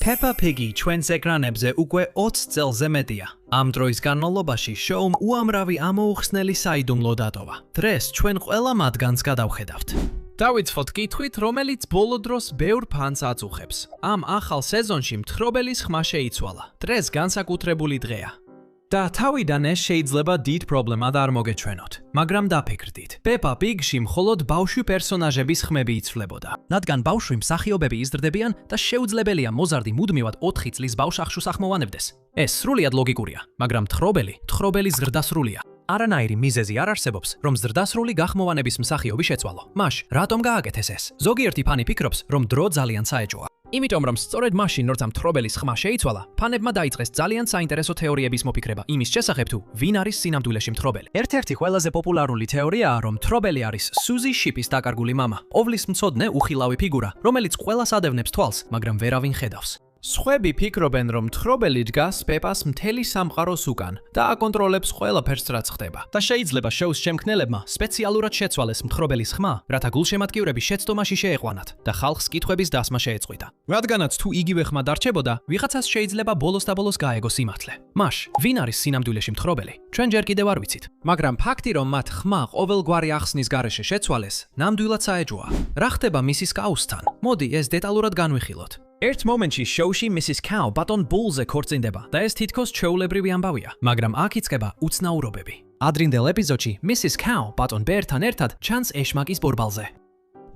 Peppa Piggy ჩვენს ეკრანებზე უკვე 20 წელზე მეტია. Ამ დროის განმავლობაში შოუმ უამრავი ამოუხსნელი საიდუმლო დატოვა. დღეს ჩვენ ყველა მათგანს გადავხედავთ. დავიწყოთ კითხვით, რომელიც ბოლო დროს ბევრ ფანს აწუხებს. ამ ახალ სეზონში მთხრობელის ხმა შეიცვალა. დღეს განსაკუთრებული დღეა. და თავიდან ეს შეიძლება დიდ პრობლემად არ მოგეჩვენოთ, მაგრამ დაფიქრდით. Peppa Pig-ში მხოლოდ ბავშვი პერსონაჟების ხმები იცვლებოდა. რადგან ბავშვი მსახიობები იზრდებიან და შეუძლებელია მოზარდი მუდმივად 4 წლის ბავშვს ახშუს ახმოვანებდეს. ეს სრულიად ლოგიკურია, მაგრამ მთხრობელი ზრდასრულია. არანაირი მიზეზი არ არსებობს, რომ ზრდასრული გახმოვანების მსახიობი შეცვალო. მაშ, რატომ გააკეთეს ეს? ზოგიერთი ფანი ფიქრობს, რომ დრო ძალიან საეჭოა. იმიტომ რომ სწორედ მაშინ, როცა მთხრობელის ხმა შეიცვალა, ფანებმა დაიწყეს ძალიან საინტერესო თეორიების მოფიქრება იმის შესახებ თუ ვინ არის სინამდვილეში მთხრობელი. ერთ-ერთი ყველაზე პოპულარული თეორიაა, რომ მთხრობელი არის სუზი შიპის დაკარგული მამა, ოვლისმცოდნე უხილავი ფიგურა, რომელიც ყველას ადევნებს თვალს, მაგრამ ვერავინ ხედავს. სხვები ფიქრობენ, რომ მთხრობელი დგას პეპას მთელი სამყაროს უკან და აკონტროლებს ყველაფერს, რაც ხდება. და შეიძლება შოუს შემქმნელებმა სპეციალურად შეცვალეს მთხრობელის ხმა, რათა გულშემატკივრები შეცდომაში შეეყვანათ და ხალხს კითხვების დასმა შეეწყვიტა. რადგანაც თუ იგივე ხმა დარჩებოდა, ვიღაცას შეიძლება ბოლოს და ბოლოს გაეგო სიმართლე. მაშ, ვინ არის სინამდვილეში მთხრობელი? ჩვენ ჯერ კიდევ არ ვიცით. მაგრამ ფაქტი, რომ მათ ხმა ყოველგვარი ახსნის გარეშე შეცვალეს, ნამდვილად საეჭვოა. რა ხდება მისის კაუსთან? მოდი ეს დეტალურად განვიხილოთ. ერთ მომენტში შოუში Mrs. Cow ბატონ ბულზე ქორწინდება და ეს თითქოს ჩვეულებრივი ამბავია, მაგრამ აქ იწყება უცნაურობები. ადრინდელ ეპიზოდში Mrs. Cow ბატონ ბერთან ერთად ჩანს ეშმაკის ბორბალზე.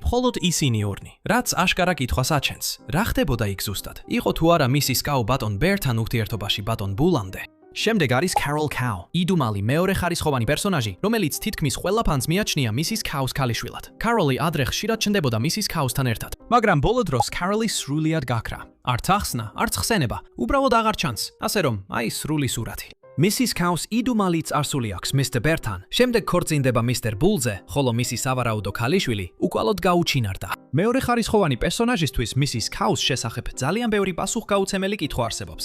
მხოლოდ ისინი ორნი, რაც აშკარა კითხვას აჩენს. რა ხდებოდა იქ ზუსტად? იყო თუ არა Mrs. Cow ბატონ ბერთან ურთიერთობაში ბატონ ბულამდე? შემდეგ არის Carol Cow, იდუმალი მეორე ხარისხოვანი პერსონაჟი, რომელიც თითქმის ყველა ფანს მიაჩნია Mrs. Cow-ს ქალიშვილად. Carol-ი ადრე ხშირად ჩნდებოდა Mrs. Cow-სთან ერთად, მაგრამ ბოლო დროს Carol-ი სრულიად გაქრა. არც ახსნა, არც ხსენება, უბრალოდ აღარ ჩანს, ასე რომ, აი სრული სურათი. Mrs. Cow-ს იდუმალი წარსული აქვს Mr. Bertan, შემდეგ ქორწინდება Mr. Bullზე, ხოლო მისი სავარაუდო ქალიშვილი უკვალოდ გაუჩინარდა. მეორე ხარისხოვანი პერსონაჟისთვის Mrs. Cow-ს შესახებ ძალიან ბევრი პასუხგაუცემელი კითხვა არსებობს.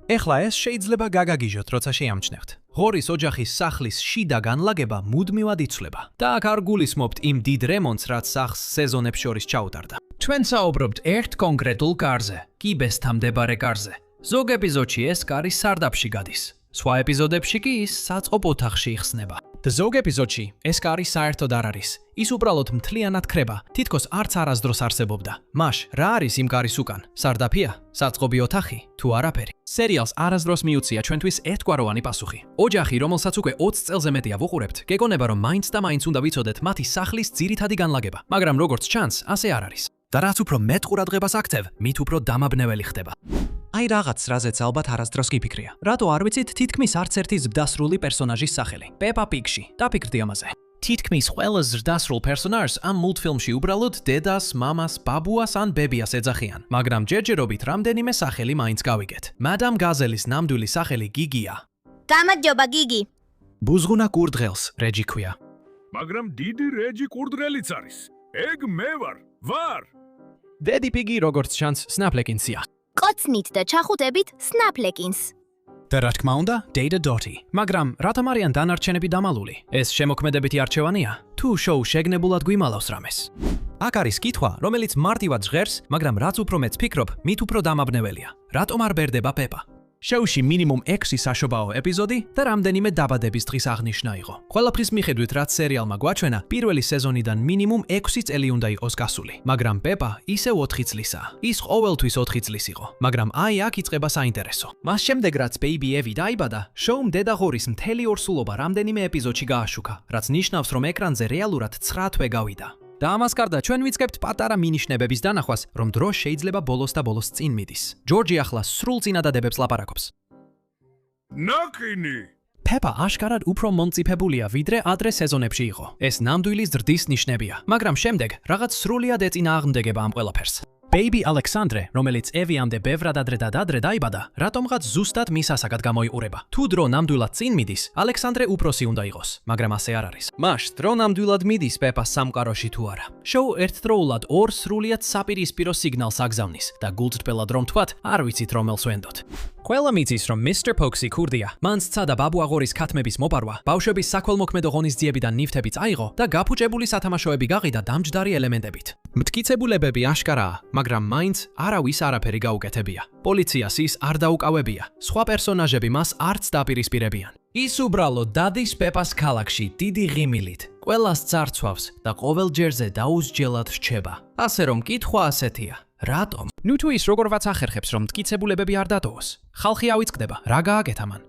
ეხლა ეს შეიძლება გაგაგიჟოთ, როცა შეამჩნევთ. ღორის ოჯახის სახლის შიდა განლაგება მუდმივად იცვლება. და აქ არ გულისხმობთ იმ დიდ რემონტს, რაც სახლს სეზონებს შორის ჩაუტარდა. ჩვენ საუბრობთ ერთ კონკრეტულ კარზე, კიბესთან მდებარე კარზე. ზოგ ეპიზოდში ეს კარი სარდაფში გადის. სხვა ეპიზოდებში კი ის საწყობ ოთახში იხსნება. და ზოგ ეპიზოდში ეს კარი საერთოდ არ არის. ის უბრალოდ მთლიანად ქრება, თითქოს არც არასდროს არსებობდა. მაშ, რა არის იმ კარის უკან? სარდაფია? საწყობი ოთახი? თუ არაფერი? სერიალს არასდროს მიუწია ჩვენთვის ერთგვაროვანი პასუხი. ოჯახი, რომელსაც უკვე 20 წელზე მეტია ვუყურებთ, გეგონება რომ მაინც და მაინც უნდა ვიცოდეთ მათი სახლის ძირითადი განლაგება, მაგრამ როგორც ჩანს, ასე არ არის. და რაც უფრო მეტ ყურადღებას აქცევ, მით უფრო დამაბნეველი ხდება. აი რაღაც, რაზეც ალბათ არასდროს გიფიქრია. რატო არ ვიცით თითქმის არც ერთი ზრდასრული პერსონაჟის სახელი? Peppa Pig-ში. დაფიქრდი ამაზე. თითქმის ყველა ზრდასრულ პერსონაჟს ამ მულტფილმში უბრალოდ დედას, მამას, ბაბუას ან ბებიას ეძახიან, მაგრამ ჯერჯერობით რამდენიმე სახელი მაინც გავიგეთ. Madam Gazelle-ის ნამდვილი სახელი გიგია. გამარჯობა გიგი. ბუზღუნა კურდღელს რეჯი ქვია. მაგრამ დიდი რეჯი კურდღელიც არის. ეგ მე ვარ. დედი პიგი როგორც ჩანს სნაპლეკინსია. კოცნით და ჩახუტებით სნაპლეკინს. და რა თქმა უნდა, Data Dotty. მაგრამ რატომ არიან დანარჩენები დამალული? ეს შემოქმედებითი არჩევანია? თუ შოუ შეგნებულად გვიმალავს რამეს? აქ არის კითხვა, რომელიც მარტივად ჟღერს, მაგრამ რაც უფრო მეც ფიქრობ, მით უფრო დამაბნეველია. რატომ არ ბერდება Peppa? შოუში მინიმუმ 6 საშობაო ეპიზოდი და რამდენიმე დაბადების დღის აღნიშვნა იყო. ყველაფრის მიხედვით, რაც სერიალმა გვაჩვენა, პირველი სეზონიდან მინიმუმ 6 წელი უნდა იყოს გასული. მაგრამ Peppa ისევ 4 წლისაა. ის ყოველთვის 4 წლის იყო, მაგრამ აი აქ იწყება საინტერესო. მას შემდეგ, რაც Baby Evie დაიბადა, შოუმ დედა ღორის მთელი ორსულობა რამდენიმე ეპიზოდში გააშუქა, რაც ნიშნავს, რომ ეკრანზე რეალურად 9 თვე გავიდა. და ამას გარდა ჩვენ ვიწყებთ პატარა მინიშნებების დანახვას, რომ დრო შეიძლება ბოლოს და ბოლოს წინ მიდის. ჯორჯი ახლა სრულ წინადადებებს ლაპარაკობს. ნაკინი! Peppa აშკარად უფრო მომწიფებულია, ვიდრე ადრე სეზონებში იყო. ეს ნამდვილი ზრდის ნიშნებია, მაგრამ შემდეგ რაღაც სრულიად ეწინააღმდეგება ამ ყველაფერს. Baby Alexandre, რომელიც ევიამდე ბევრად ადრე დაიბადა, რატომღაც ზუსტად მის ასაკად გამოიყურება. თუ დრო ნამდვილად წინ მიდის, ალექსანდრე უფროსი უნდა იყოს, მაგრამ ასე არ არის. მაშ, დრო ნამდვილად მიდის Peppa-ს სამყაროში თუ არა. შოუ ერთდროულად ორ სრულიად საპირისპირო სიგნალს აგზავნის და გულწრფელად რომ თქვათ, არ ვიცით რომელს ვენდოთ. ყველა მიწის რომ Mr. Pokesy ქურდია. მან სცადა ბაბუაღორის ქათმების მოპარვა, ბავშვების საქველმოქმედო ღონისძიებიდან ნივთებიც აიღო და გაფუჭებული სათამაშოები გაყიდა დამჯდარი ელემენტებით. მტკიცებულებები აშკარაა, მაგრამ მაინც არავის არაფერი გაუკეთებია. პოლიციას ის არ დაუკავებია. სხვა პერსონაჟები მას არც დაპირისპირებიან. ის უბრალოდ დადის პეპას ქალაქში დიდი ღიმილით. ყველას ძარცვავს და ყოველ ჯერზე დაუსჯელად რჩება. ასე რომ კითხვა ასეთია. რატომ? ნუ თუ ის როგორවත් ახერხებს რომ მტკიცებულებები არ დატოვოს. ხალხი ავიწყდება, რა გააკეთა მან?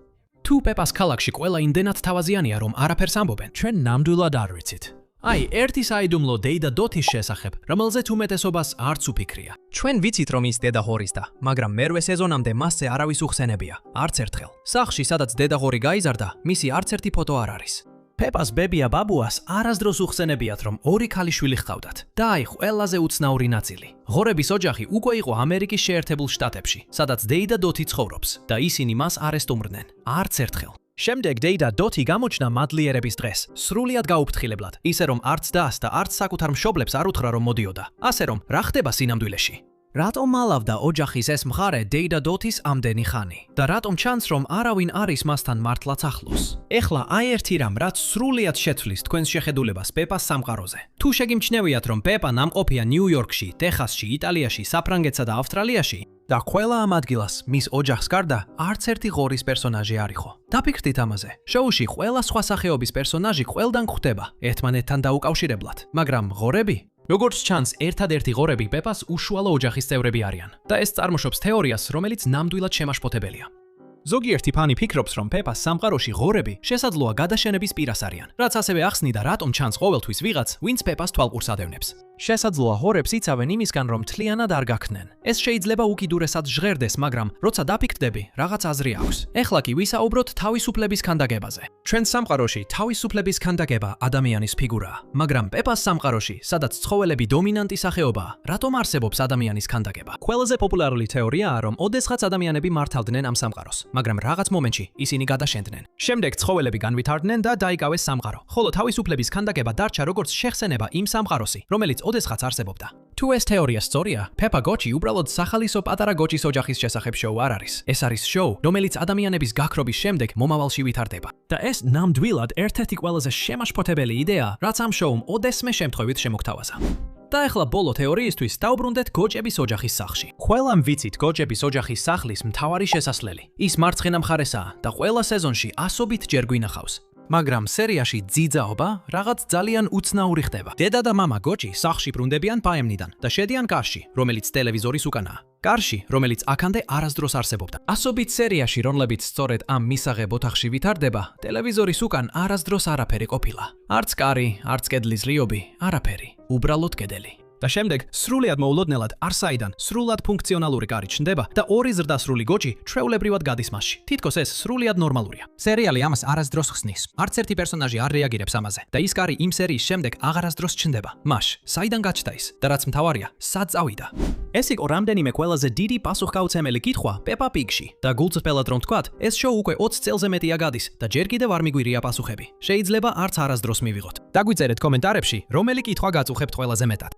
თუ პეპას ქალაქში ყველა იმდენად თავაზიანია რომ არაფერს ამბობენ, ჩვენ ნამდვილად არ ვიცით. აი, ერთი საიდუმლო დეიდა დოთის შესახებ, რომელზეც უმეტესობას არც უფიქრია. ჩვენ ვიცით რომ ის დედა ჰორისდა, მაგრამ მერვე სეზონამდე მასზე არავის უხსენებია, არც ერთხელ. სახლში, სადაც დედა ჰორი გაიზარდა, მისი არც ერთი ფოტო არ არის. პეპას ბებია ბაბუას არასდროს უხსენებიათ რომ ორი ქალიშვილი ჰყავდათ. და აი ყველაზე უცნაური ნაწილი. ღორების ოჯახი უკვე იყო ამერიკის შეერთებულ შტატებში, სადაც დეიდა დოთი ცხოვრობს და ისინი მას არ ესტუმრნენ, არც ერთხელ. შემდეგ დეიდა დოთი გამოჩნდა მადლიერების დღეს, სრულიად გაუფრთხილებლად, ისე რომ არც დას და არც საკუთარ მშობლებს არ უთხრა რომ მოდიოდა. ასე რომ, რა ხდება სინამდვილეში? რატომ ალავდა ოჯახის ეს მხარე დეიდა დოთის ამდენი ხანი? და რატომ ჩანს რომ არავინ არის მასთან მართლაც ახლოს? ეხლა აი ერთი რამ, რაც სრულიად შეცვლის თქვენს შეხედულებას პეპას სამყაროზე. თუ შეგიმჩნევიათ რომ პეპა ნამყოფია ნიუ-იორკში, ტეხასში, იტალიაში, საფრანგეთსა და ავსტრალიაში და ყველა ამ ადგილას მის ოჯახს გარდა არც ერთი ღორის პერსონაჟი არ იყო. დაფიქრდით ამაზე. შოუში ყველა სხვა სახეობის პერსონაჟი ყველგან გვხვდება, ერთმანეთთან დაუკავშირებლად, მაგრამ ღორები? როგორც ჩანს, ერთადერთი ღორები პეპას უშუალო ოჯახის წევრები არიან და ეს წარმოშობს თეორიას, რომელიც ნამდვილად შემაშფოთებელია. ზოგიერთი ფანი ფიქრობს, რომ პეპას სამყაროში ღორები შესაძლოა გადაშენების პირას არიან, რაც ასევე ახსნიდა, რატომ ჩანს ყოველთვის ვიღაც, ვინც პეპას თვალყურს ადევნებს. შესაძლოა ღორებს იცავენ იმისგან, რომ მთლიანად არ გაქნნენ. ეს შეიძლება უკიდურესად ჟღერდეს, მაგრამ როცა დაფიქრდები, რაღაც აზრი აქვს. ეხლა კი ვისაუბროთ თავისუფლების ქანდაგებაზე. ჩვენ სამყაროში თავისუფლების ქანდაგება ადამიანის ფიგურაა, მაგრამ პეპას სამყაროში, სადაც ცხოველები დომინანტი სახეობაა, რატომ არსებობს ადამიანის ქანდაგება? ყველაზე პოპულარული თეორიაა, რომ ოდესღაც ადამიანები მართავდნენ ამ სამყაროს, მაგრამ რაღაც მომენტში ისინი გადაშენდნენ. შემდეგ ცხოველები განვითარდნენ და დაიკავეს სამყარო, ხოლო თავისუფლების ქანდაგება დარჩა როგორც შეხსენება იმ სამყაროსი, რომელიც ოდესღაც არსებობდა. თუ ეს თეორია სწორია, პეპა გოჩი უბრალოდ სახალისო პატარა გოჩის ოჯახის შესახებ შოუ არ არის. ეს არის შოუ, რომელიც ადამიანების გაქრობის შემდეგ მომავალში ვითარდება. და ეს ნამდვილად ერთ-ერთი ყველაზე შემაშფოთებელი იდეაა, რაც ამ შოუმ ოდესმე შემთხვევით შემოგთავაზა. და ახლა ბოლო თეორიისთვის დავბრუნდეთ გოჭების ოჯახის სახლში. ყველამ ვიცით გოჭების ოჯახის სახლის მთავარი შესასვლელი. ის მარცხენა მხარესაა და ყველა სეზონში ასობით ჯერ გვინახავს. მაგრამ სერიაში ძიძაობა რაღაც ძალიან უცნაური ხდება. დედა და მამა გოჭი სახლში ბრუნდებიან პაემნიდან და შედიან კარში, რომელიც ტელევიზორის უკანაა. კარში, რომელიც აქამდე არასდროს არსებობდა. ასობით სერიაში, რომლებიც სწორედ ამ მისაღებ ოთახში ვითარდება, ტელევიზორის უკან არასდროს არაფერი ყოფილა. არც კარი, არც კედლის რიობი, არაფერი. უბრალოდ კედელი. და შემდეგ სრულიად მოულოდნელად არსაიდან სრულად ფუნქციონალური კარი ჩნდება და ორი ზრდასრული გოჭი ჩვეულებრივად გადის მასში. თითქოს ეს სრულიად ნორმალურია. სერიალი ამას არასდროს ხსნის. არც ერთი პერსონაჟი არ რეაგირებს ამაზე და ის კარი იმ სერიის შემდეგ აღარასდროს ჩნდება. მაშ, საიდან გაჩნდა ის? და რაც მთავარია, სად წავიდა? ეს იყო რამდენიმე ყველაზე დიდი პასუხგაუცემელი კითხვა პეპა პიგში. და გულწრფელად რომ ვთქვათ, ეს შოუ უკვე 20 წელზე მეტია გადის და ჯერ კიდევ არ მიგვირია პასუხები. შეიძლება არც არასდროს მივიღოთ. დაგვიწერეთ კომენტარებში, რომელი კითხვა გაწუხებთ ყველაზე მეტად.